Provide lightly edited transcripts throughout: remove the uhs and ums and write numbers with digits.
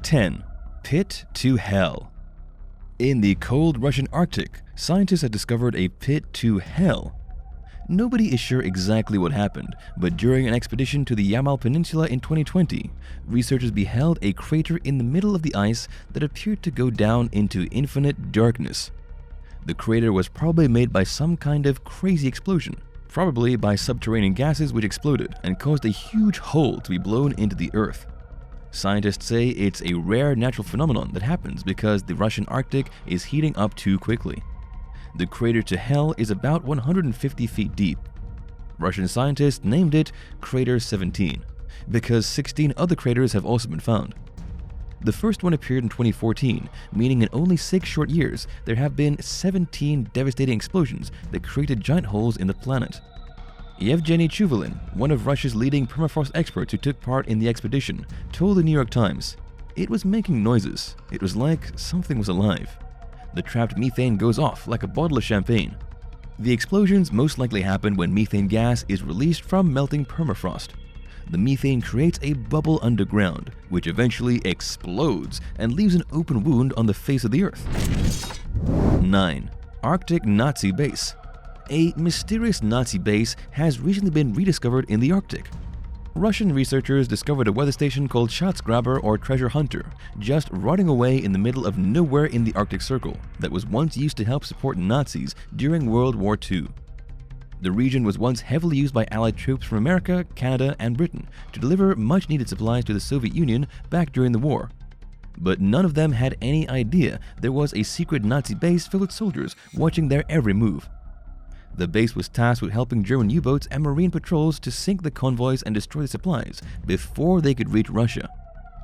10. Pit to Hell. In the cold Russian Arctic, scientists have discovered a pit to hell. Nobody is sure exactly what happened, but during an expedition to the Yamal Peninsula in 2020, researchers beheld a crater in the middle of the ice that appeared to go down into infinite darkness. The crater was probably made by some kind of crazy explosion, probably by subterranean gases which exploded and caused a huge hole to be blown into the earth. Scientists say it's a rare natural phenomenon that happens because the Russian Arctic is heating up too quickly. The crater to hell is about 150 feet deep. Russian scientists named it Crater 17 because 16 other craters have also been found. The first one appeared in 2014, meaning in only 6 short years there have been 17 devastating explosions that created giant holes in the planet. Yevgeny Chuvalin, one of Russia's leading permafrost experts who took part in the expedition, told the New York Times, "It was making noises. It was like something was alive. The trapped methane goes off like a bottle of champagne." The explosions most likely happen when methane gas is released from melting permafrost. The methane creates a bubble underground, which eventually explodes and leaves an open wound on the face of the Earth. 9. Arctic Nazi Base. A mysterious Nazi base has recently been rediscovered in the Arctic. Russian researchers discovered a weather station called Schatzgraber or Treasure Hunter, just rotting away in the middle of nowhere in the Arctic Circle that was once used to help support Nazis during World War II. The region was once heavily used by Allied troops from America, Canada, and Britain to deliver much-needed supplies to the Soviet Union back during the war. But none of them had any idea there was a secret Nazi base filled with soldiers watching their every move. The base was tasked with helping German U-boats and marine patrols to sink the convoys and destroy the supplies before they could reach Russia.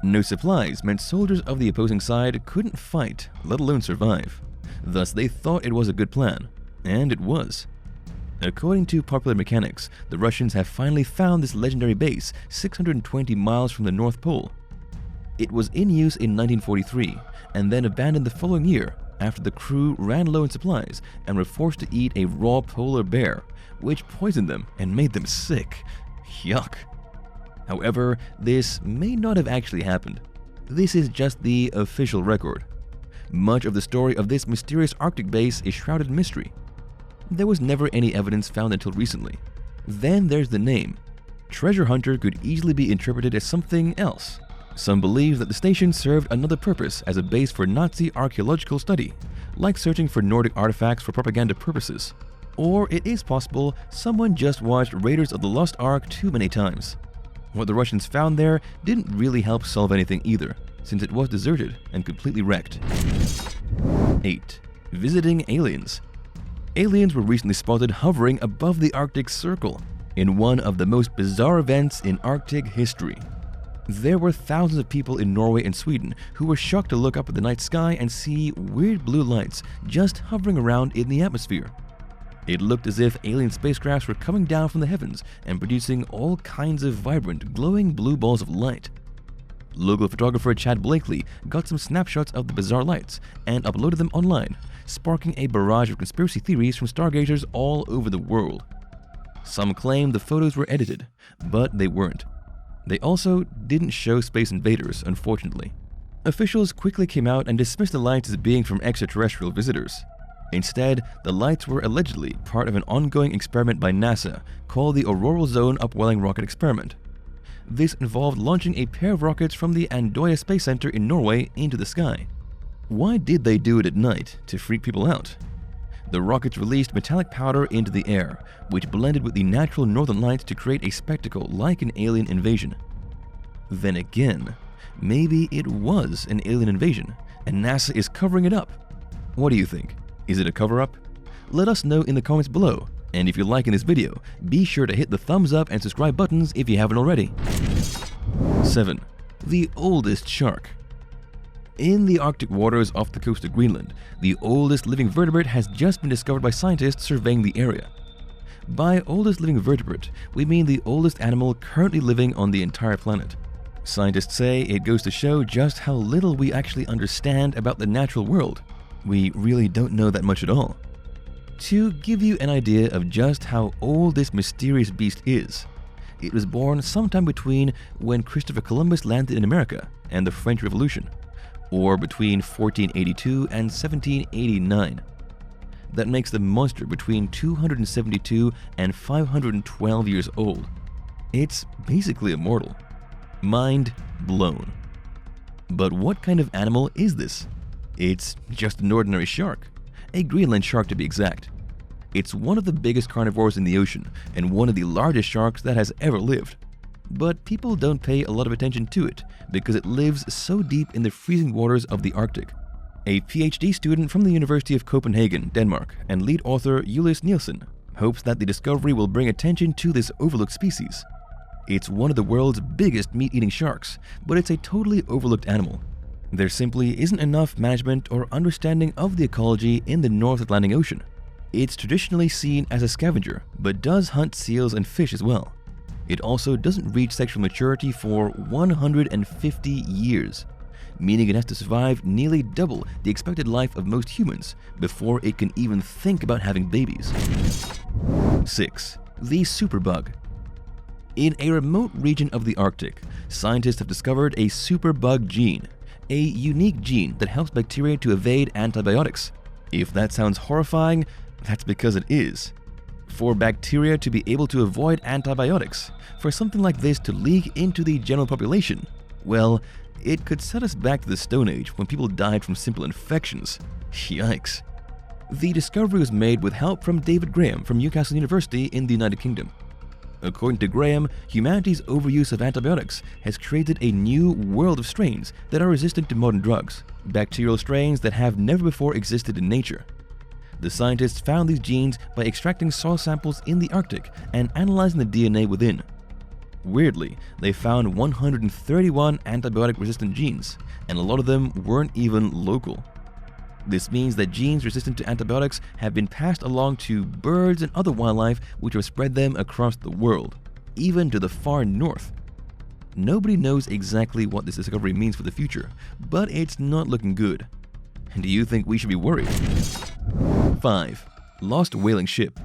No supplies meant soldiers of the opposing side couldn't fight, let alone survive. Thus, they thought it was a good plan, and it was. According to Popular Mechanics, the Russians have finally found this legendary base 620 miles from the North Pole. It was in use in 1943 and then abandoned the following year after the crew ran low in supplies and were forced to eat a raw polar bear, which poisoned them and made them sick. Yuck. However, this may not have actually happened. This is just the official record. Much of the story of this mysterious Arctic base is shrouded in mystery. There was never any evidence found until recently. Then there's the name. Treasure Hunter could easily be interpreted as something else. Some believe that the station served another purpose as a base for Nazi archaeological study, like searching for Nordic artifacts for propaganda purposes. Or it is possible someone just watched Raiders of the Lost Ark too many times. What the Russians found there didn't really help solve anything either, since it was deserted and completely wrecked. 8. Visiting aliens. Aliens were recently spotted hovering above the Arctic Circle in one of the most bizarre events in Arctic history. There were thousands of people in Norway and Sweden who were shocked to look up at the night sky and see weird blue lights just hovering around in the atmosphere. It looked as if alien spacecrafts were coming down from the heavens and producing all kinds of vibrant, glowing blue balls of light. Local photographer Chad Blakely got some snapshots of the bizarre lights and uploaded them online, sparking a barrage of conspiracy theories from stargazers all over the world. Some claim the photos were edited, but they weren't. They also didn't show space invaders, unfortunately. Officials quickly came out and dismissed the lights as being from extraterrestrial visitors. Instead, the lights were allegedly part of an ongoing experiment by NASA called the Auroral Zone Upwelling Rocket Experiment. This involved launching a pair of rockets from the Andøya Space Center in Norway into the sky. Why did they do it at night? To freak people out. The rockets released metallic powder into the air, which blended with the natural northern lights to create a spectacle like an alien invasion. Then again, maybe it was an alien invasion, and NASA is covering it up. What do you think? Is it a cover-up? Let us know in the comments below, and if you're liking this video, be sure to hit the thumbs up and subscribe buttons if you haven't already. 7. The oldest shark. In the Arctic waters off the coast of Greenland, the oldest living vertebrate has just been discovered by scientists surveying the area. By oldest living vertebrate, we mean the oldest animal currently living on the entire planet. Scientists say it goes to show just how little we actually understand about the natural world. We really don't know that much at all. To give you an idea of just how old this mysterious beast is, It was born sometime between when Christopher Columbus landed in America and the French Revolution, or between 1482 and 1789. That makes the monster between 272 and 512 years old. It's basically immortal. Mind blown. But what kind of animal is this? It's just an ordinary shark, a Greenland shark to be exact. It's one of the biggest carnivores in the ocean and one of the largest sharks that has ever lived. But people don't pay a lot of attention to it because it lives so deep in the freezing waters of the Arctic. A PhD student from the University of Copenhagen, Denmark, and lead author Julius Nielsen hopes that the discovery will bring attention to this overlooked species. It's one of the world's biggest meat-eating sharks, but it's a totally overlooked animal. There simply isn't enough management or understanding of the ecology in the North Atlantic Ocean. It's traditionally seen as a scavenger, but does hunt seals and fish as well. It also doesn't reach sexual maturity for 150 years, meaning it has to survive nearly double the expected life of most humans before it can even think about having babies. 6. The Superbug. In a remote region of the Arctic, scientists have discovered a superbug gene, a unique gene that helps bacteria to evade antibiotics. If that sounds horrifying, that's because it is. For bacteria to be able to avoid antibiotics, for something like this to leak into the general population, well, it could set us back to the Stone Age when people died from simple infections. Yikes. The discovery was made with help from David Graham from Newcastle University in the United Kingdom. According to Graham, humanity's overuse of antibiotics has created a new world of strains that are resistant to modern drugs, bacterial strains that have never before existed in nature. The scientists found these genes by extracting soil samples in the Arctic and analyzing the DNA within. Weirdly, they found 131 antibiotic-resistant genes, and a lot of them weren't even local. This means that genes resistant to antibiotics have been passed along to birds and other wildlife which have spread them across the world, even to the far north. Nobody knows exactly what this discovery means for the future, but it's not looking good. Do you think we should be worried? 5. Lost whaling ship.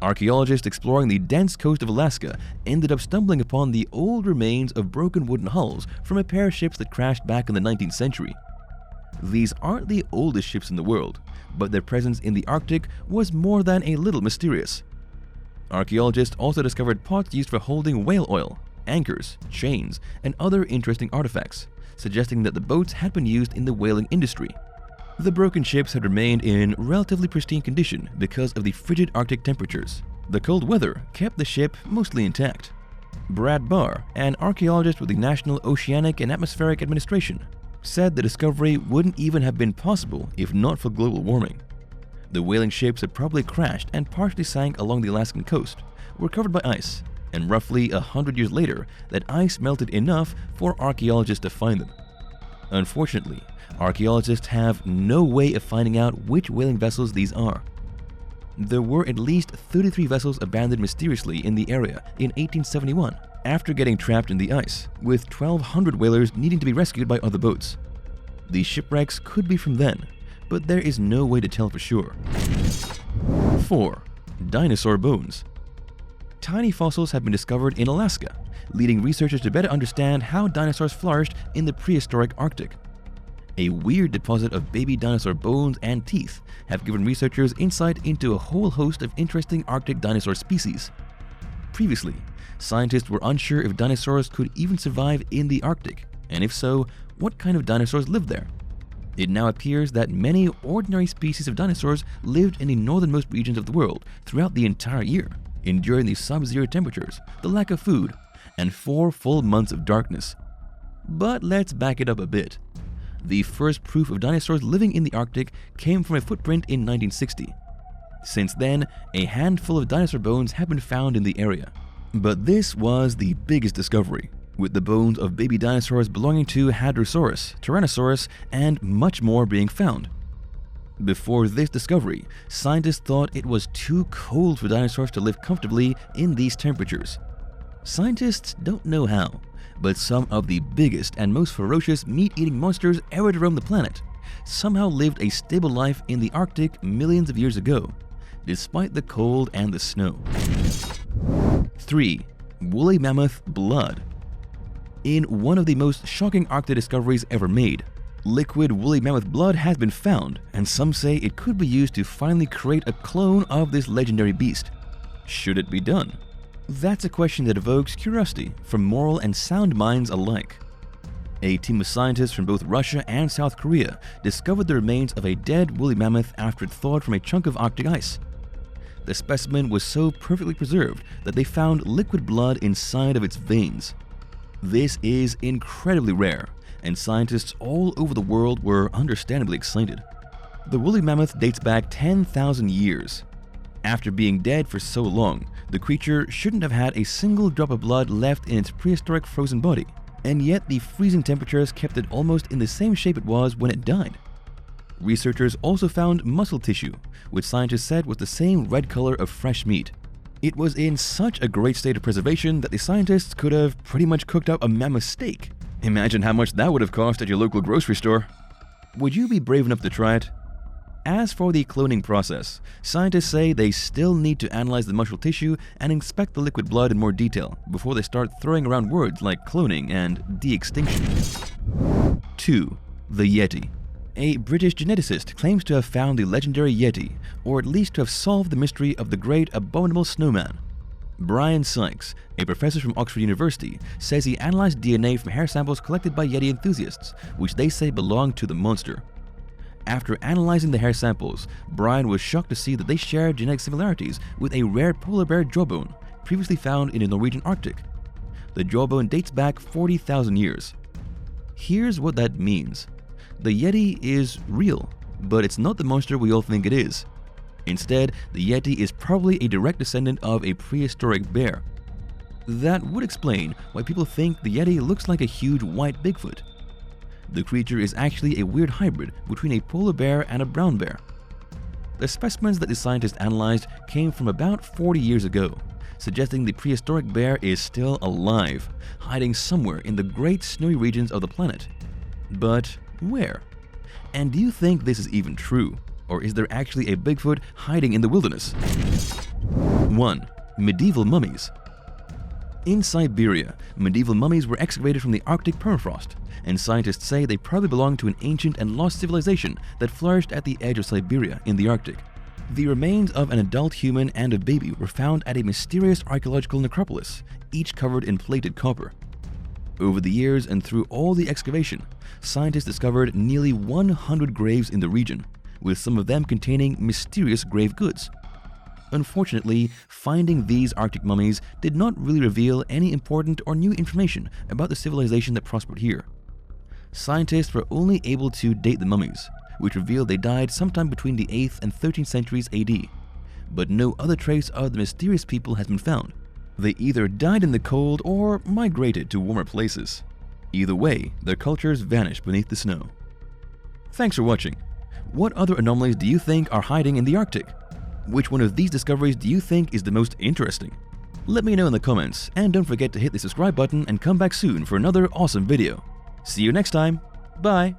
Archaeologists exploring the dense coast of Alaska ended up stumbling upon the old remains of broken wooden hulls from a pair of ships that crashed back in the 19th century. These aren't the oldest ships in the world, but their presence in the Arctic was more than a little mysterious. Archaeologists also discovered pots used for holding whale oil, anchors, chains, and other interesting artifacts, suggesting that the boats had been used in the whaling industry. The broken ships had remained in relatively pristine condition because of the frigid Arctic temperatures. The cold weather kept the ship mostly intact. Brad Barr, an archaeologist with the National Oceanic and Atmospheric Administration, said the discovery wouldn't even have been possible if not for global warming. The whaling ships had probably crashed and partially sank along the Alaskan coast, were covered by ice, and roughly 100 years later, that ice melted enough for archaeologists to find them. Unfortunately, archaeologists have no way of finding out which whaling vessels these are. There were at least 33 vessels abandoned mysteriously in the area in 1871 after getting trapped in the ice, with 1,200 whalers needing to be rescued by other boats. These shipwrecks could be from then, but there is no way to tell for sure. 4. Dinosaur Bones. Tiny fossils have been discovered in Alaska, leading researchers to better understand how dinosaurs flourished in the prehistoric Arctic. A weird deposit of baby dinosaur bones and teeth have given researchers insight into a whole host of interesting Arctic dinosaur species. Previously, scientists were unsure if dinosaurs could even survive in the Arctic, and if so, what kind of dinosaurs lived there. It now appears that many ordinary species of dinosaurs lived in the northernmost regions of the world throughout the entire year, enduring the sub-zero temperatures, the lack of food, and 4 full months of darkness. But let's back it up a bit. The first proof of dinosaurs living in the Arctic came from a footprint in 1960. Since then, a handful of dinosaur bones have been found in the area. But this was the biggest discovery, with the bones of baby dinosaurs belonging to Hadrosaurus, Tyrannosaurus, and much more being found. Before this discovery, scientists thought it was too cold for dinosaurs to live comfortably in these temperatures. Scientists don't know how, but some of the biggest and most ferocious meat-eating monsters ever to roam the planet somehow lived a stable life in the Arctic millions of years ago, despite the cold and the snow. 3. woolly mammoth blood. In one of the most shocking Arctic discoveries ever made, liquid woolly mammoth blood has been found, and some say it could be used to finally create a clone of this legendary beast. Should it be done? That's a question that evokes curiosity from moral and sound minds alike. A team of scientists from both Russia and South Korea discovered the remains of a dead woolly mammoth after it thawed from a chunk of Arctic ice. The specimen was so perfectly preserved that they found liquid blood inside of its veins. This is incredibly rare, and scientists all over the world were understandably excited. The woolly mammoth dates back 10,000 years. After being dead for so long, the creature shouldn't have had a single drop of blood left in its prehistoric frozen body, and yet the freezing temperatures kept it almost in the same shape it was when it died. Researchers also found muscle tissue, which scientists said was the same red color of fresh meat. It was in such a great state of preservation that the scientists could have pretty much cooked up a mammoth steak. Imagine how much that would have cost at your local grocery store. Would you be brave enough to try it? As for the cloning process, scientists say they still need to analyze the muscle tissue and inspect the liquid blood in more detail before they start throwing around words like cloning and de-extinction. 2. The Yeti. A British geneticist claims to have found the legendary Yeti, or at least to have solved the mystery of the Great Abominable Snowman. Brian Sykes, a professor from Oxford University, says he analyzed DNA from hair samples collected by Yeti enthusiasts, which they say belonged to the monster. After analyzing the hair samples, Brian was shocked to see that they shared genetic similarities with a rare polar bear jawbone previously found in the Norwegian Arctic. The jawbone dates back 40,000 years. Here's what that means. The Yeti is real, but it's not the monster we all think it is. Instead, the Yeti is probably a direct descendant of a prehistoric bear. That would explain why people think the Yeti looks like a huge white Bigfoot. The creature is actually a weird hybrid between a polar bear and a brown bear. The specimens that the scientists analyzed came from about 40 years ago, suggesting the prehistoric bear is still alive, hiding somewhere in the great snowy regions of the planet. But where? And do you think this is even true? Or is there actually a Bigfoot hiding in the wilderness? 1. Medieval mummies. In Siberia, medieval mummies were excavated from the Arctic permafrost, and scientists say they probably belonged to an ancient and lost civilization that flourished at the edge of Siberia in the Arctic. The remains of an adult human and a baby were found at a mysterious archaeological necropolis, each covered in plated copper. Over the years and through all the excavation, scientists discovered nearly 100 graves in the region, with some of them containing mysterious grave goods. Unfortunately, finding these Arctic mummies did not really reveal any important or new information about the civilization that prospered here. Scientists were only able to date the mummies, which revealed they died sometime between the 8th and 13th centuries AD, but no other trace of the mysterious people has been found. They either died in the cold or migrated to warmer places. Either way, their cultures vanished beneath the snow. Thanks for watching. What other anomalies do you think are hiding in the Arctic? Which one of these discoveries do you think is the most interesting? Let me know in the comments, and don't forget to hit the subscribe button and come back soon for another awesome video. See you next time. Bye!